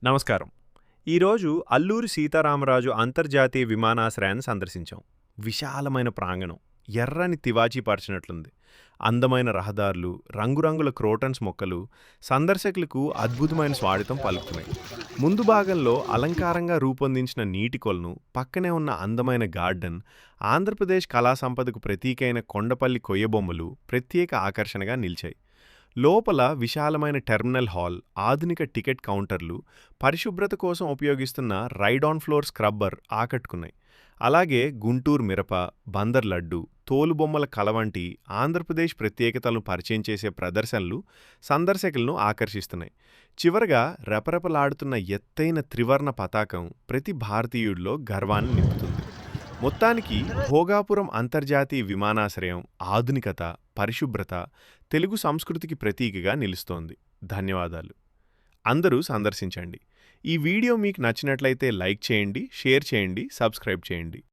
నమస్కారం. ఈరోజు అల్లూరి సీతారామరాజు అంతర్జాతీయ విమానాశ్రయాన్ని సందర్శించాం. విశాలమైన ప్రాంగణం, ఎర్రని తివాచీ పరిచినట్లుంది. అందమైన రహదారులు, రంగురంగుల క్రోటన్స్ మొక్కలు సందర్శకులకు అద్భుతమైన స్వాగతం పలుకుతున్నాయి. ముందు భాగంలో అలంకారంగా రూపొందించిన నీటి కొలను, పక్కనే ఉన్న అందమైన గార్డెన్, ఆంధ్రప్రదేశ్ కళా సంపదకు ప్రతీకైన కొండపల్లి కొయ్యబొమ్మలు ప్రత్యేక ఆకర్షణగా నిలిచాయి. లోపల విశాలమైన టెర్మినల్ హాల్, ఆధునిక టికెట్ కౌంటర్లు, పరిశుభ్రత కోసం ఉపయోగిస్తున్న రైడ్ ఆన్ ఫ్లోర్ స్క్రబ్బర్ ఆకట్టుకున్నాయి. అలాగే గుంటూరు మిరప, బందర్ లడ్డు, తోలుబొమ్మల కల వంటి ఆంధ్రప్రదేశ్ ప్రత్యేకతలను పరిచయం చేసే ప్రదర్శనలు సందర్శకులను ఆకర్షిస్తున్నాయి. చివరగా రెపరెపలాడుతున్న ఎత్తైన త్రివర్ణ పతాకం ప్రతి భారతీయుడిలో గర్వాన్ని నింపుతుంది. మొత్తానికి భోగాపురం అంతర్జాతీయ విమానాశ్రయం ఆధునికత, పరిశుభ్రత, తెలుగు సంస్కృతికి ప్రతీకగా నిలుస్తోంది. ధన్యవాదాలు. అందరూ సందర్శించండి. ఈ వీడియో మీకు నచ్చినట్లయితే లైక్ చేయండి, షేర్ చేయండి, సబ్స్క్రైబ్ చేయండి.